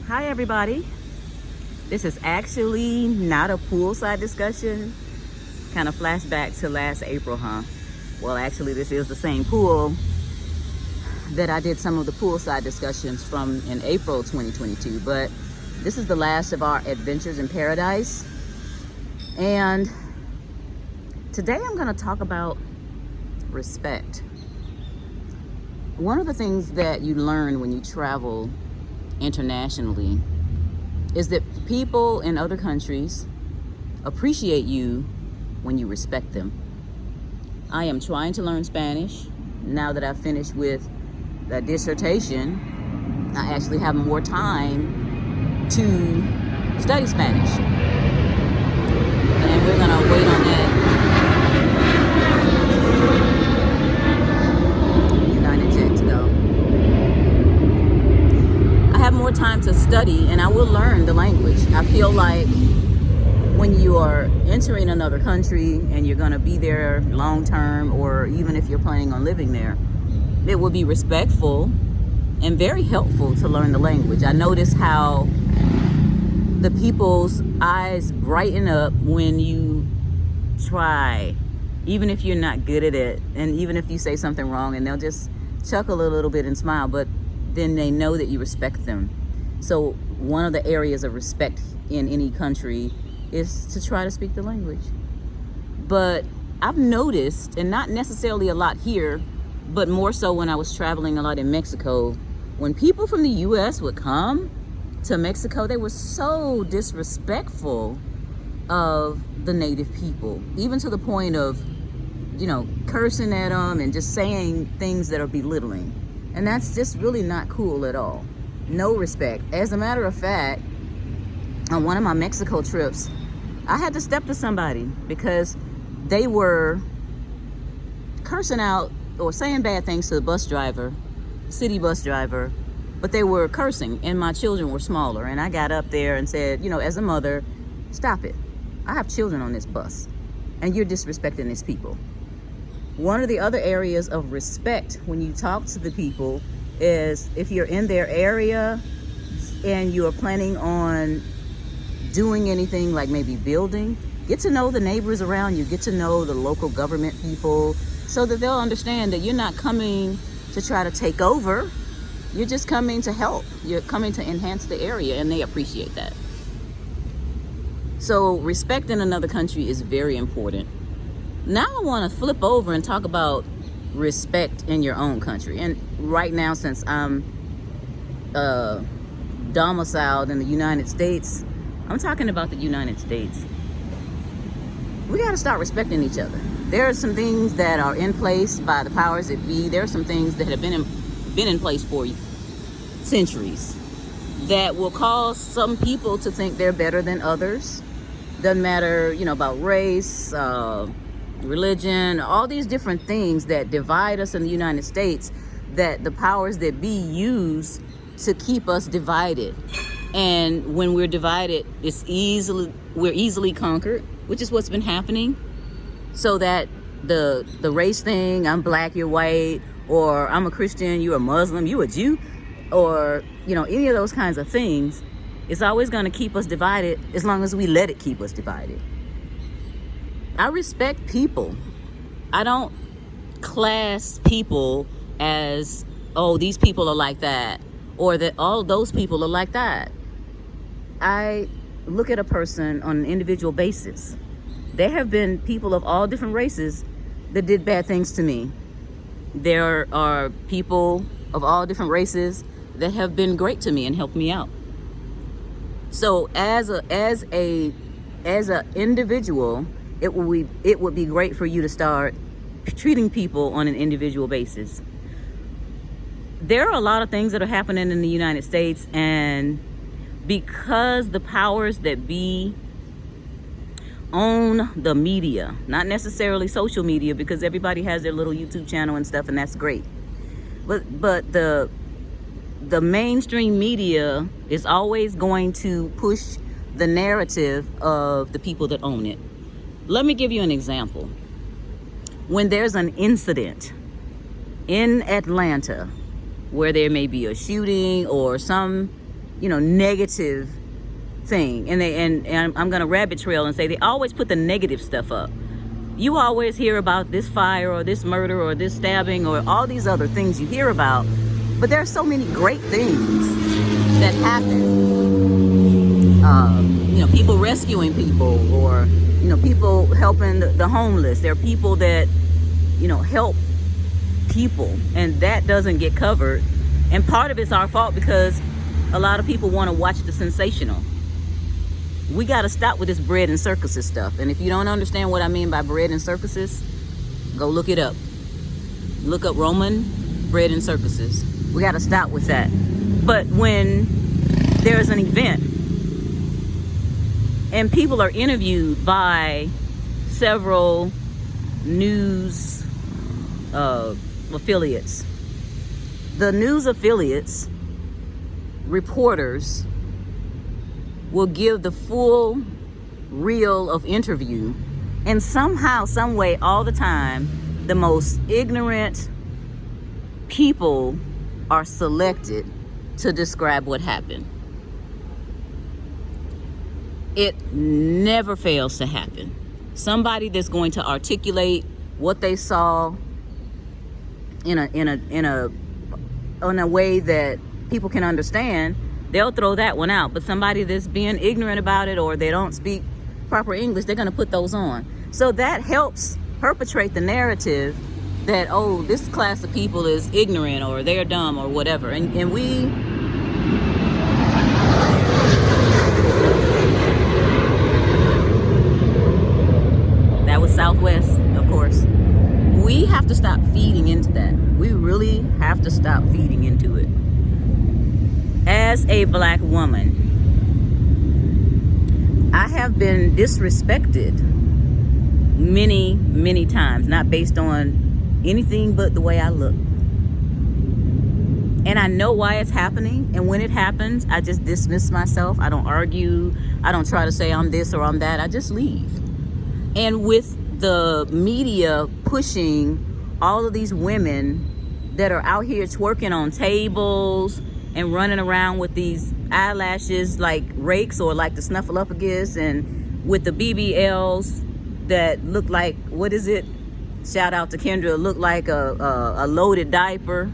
Hi everybody. This is actually not a poolside discussion. Kind of flashback to last April, huh? Well, actually this is the same pool that I did some of the poolside discussions from in April 2022. But this is the last of our adventures in paradise. And today I'm going to talk about respect. One of the things that you learn when you travel internationally is that people in other countries appreciate you when you respect them. I am trying to learn Spanish. Now that I've finished with the dissertation, I actually have more time to study Spanish. And we're gonna wait on that United Jet to go. I have more time to study and I will learn the language. I feel like when you are entering another country and you're going to be there long term, or even if you're planning on living there, it will be respectful and very helpful to learn the language. I notice how the people's eyes brighten up when you try, even if you're not good at it, and even if you say something wrong, and they'll just chuckle a little bit and smile, but then they know that you respect them. So one of the areas of respect in any country is to try to speak the language. But I've noticed, and not necessarily a lot here, but more so when I was traveling a lot in Mexico, when people from the US would come to Mexico, they were so disrespectful of the native people, even to the point of, cursing at them and just saying things that are belittling. And that's just really not cool at all. No respect. As a matter of fact, on one of my Mexico trips, I had to step to somebody because they were cursing out or saying bad things to the bus driver, city bus driver, but they were cursing and my children were smaller. And I got up there and said, as a mother, stop it. I have children on this bus and you're disrespecting these people. One of the other areas of respect when you talk to the people is if you're in their area and you are planning on doing anything like maybe building, get to know the neighbors around you, get to know the local government people so that they'll understand that you're not coming to try to take over. You're just coming to help. You're coming to enhance the area, and they appreciate that. So respect in another country is very important. Now I want to flip over and talk about respect in your own country. And right now, since I'm domiciled in the United States, I'm talking about the United States. We got to start respecting each other. There are some things that are in place by the powers that be. There are some things that have been in place for centuries that will cause some people to think they're better than others. Doesn't matter, about race, religion, all these different things that divide us in the United States, that the powers that be use to keep us divided. And when we're divided, we're easily conquered, which is what's been happening. So that the race thing, I'm black, you're white, or I'm a Christian, you're a Muslim, you a Jew, or any of those kinds of things, it's always going to keep us divided as long as we let it keep us divided. I respect people. I don't class people as, oh, these people are like that, or that all those people are like that. I look at a person on an individual basis. There have been people of all different races that did bad things to me. There are people of all different races that have been great to me and helped me out. So as a individual, it would be great for you to start treating people on an individual basis. There are a lot of things that are happening in the United States, and because the powers that be own the media, not necessarily social media, because everybody has their little YouTube channel and stuff, and that's great. But the mainstream media is always going to push the narrative of the people that own it. Let me give you an example. When there's an incident in Atlanta where there may be a shooting or some negative thing. And I'm gonna rabbit trail and say they always put the negative stuff up. You always hear about this fire or this murder or this stabbing or all these other things you hear about, but there are so many great things that happen. People rescuing people, or people helping the homeless. There are people that help people, and that doesn't get covered. And part of it's our fault because a lot of people want to watch the sensational. We got to stop with this bread and circuses stuff. And if you don't understand what I mean by bread and circuses, go look it up. Look up Roman bread and circuses. We got to stop with that. But when there's an event and people are interviewed by several news affiliates, the news affiliates, reporters, will give the full reel of interview, and somehow, some way, all the time, the most ignorant people are selected to describe what happened. It never fails to happen. Somebody that's going to articulate what they saw in a way that people can understand, they'll throw that one out. But somebody that's being ignorant about it, or they don't speak proper English, they're going to put those on. So that helps perpetrate the narrative that, oh, this class of people is ignorant or they're dumb or whatever. And we... That was Southwest, of course. We have to stop feeding into that. We really have to stop feeding into it. As a black woman, I have been disrespected many, many times, not based on anything but the way I look. And I know why it's happening. And when it happens, I just dismiss myself. I don't argue. I don't try to say I'm this or I'm that. I just leave. And with the media pushing all of these women that are out here twerking on tables and running around with these eyelashes like rakes or like the Snuffleupagus, and with the BBLs that look like, what is it? Shout out to Kendra, look like a loaded diaper.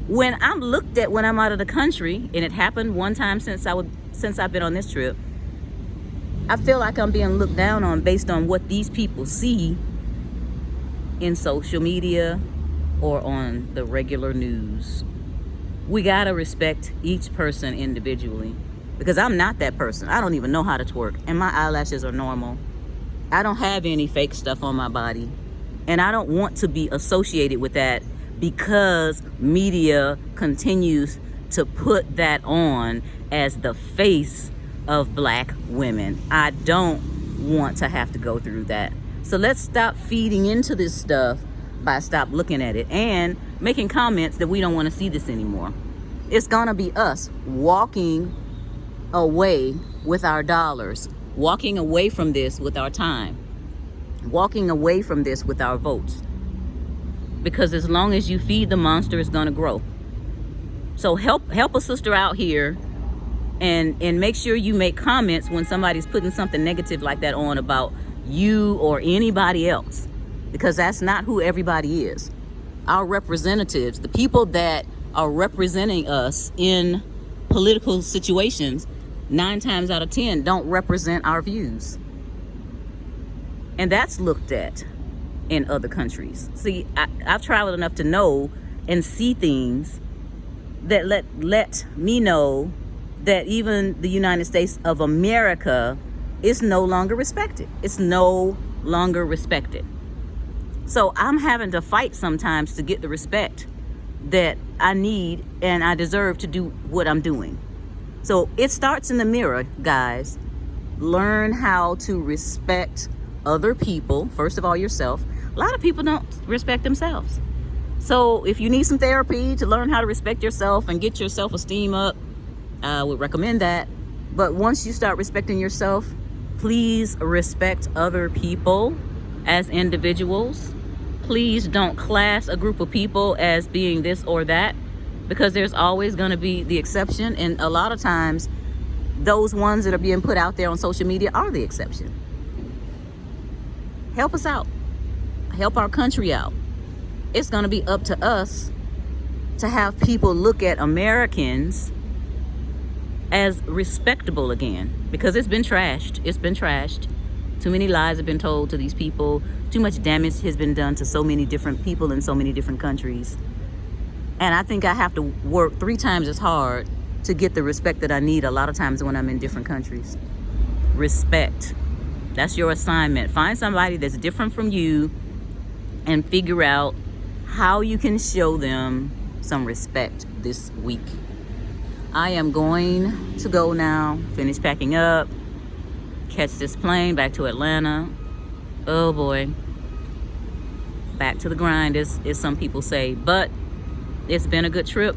When I'm looked at when I'm out of the country, and it happened one time since I've been on this trip, I feel like I'm being looked down on based on what these people see in social media or on the regular news. We gotta respect each person individually, because I'm not that person. I don't even know how to twerk, and my eyelashes are normal. I don't have any fake stuff on my body, and I don't want to be associated with that because media continues to put that on as the face of black women. I don't want to have to go through that. So let's stop feeding into this stuff by stop looking at it and making comments that we don't want to see this anymore. It's gonna be us walking away with our dollars, walking away from this with our time, walking away from this with our votes. Because as long as you feed the monster, it's gonna grow. So help a sister out here, and make sure you make comments when somebody's putting something negative like that on about you or anybody else, because that's not who everybody is. Our representatives, the people that are representing us in political situations, 9 times out of 10 don't represent our views. And that's looked at in other countries. See, I've traveled enough to know and see things that let me know that even the United States of America is no longer respected. It's no longer respected. So I'm having to fight sometimes to get the respect that I need and I deserve to do what I'm doing. So it starts in the mirror, guys. Learn how to respect other people. First of all, yourself. A lot of people don't respect themselves. So if you need some therapy to learn how to respect yourself and get your self-esteem up, I would recommend that. But once you start respecting yourself, please respect other people as individuals. Please don't class a group of people as being this or that, because there's always going to be the exception, and a lot of times those ones that are being put out there on social media are the exception. Help us out. Help our country out. It's going to be up to us to have people look at Americans as respectable again, because it's been trashed. It's been trashed. Too many lies have been told to these people. Too much damage has been done to so many different people in so many different countries. And I think I have to work 3 times as hard to get the respect that I need a lot of times when I'm in different countries. Respect. That's your assignment. Find somebody that's different from you and figure out how you can show them some respect this week. I am going to go now, finish packing up, catch this plane back to Atlanta. Oh boy. Back to the grind, as some people say. But it's been a good trip.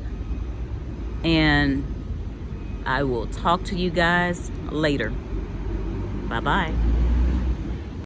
And I will talk to you guys later. Bye-bye.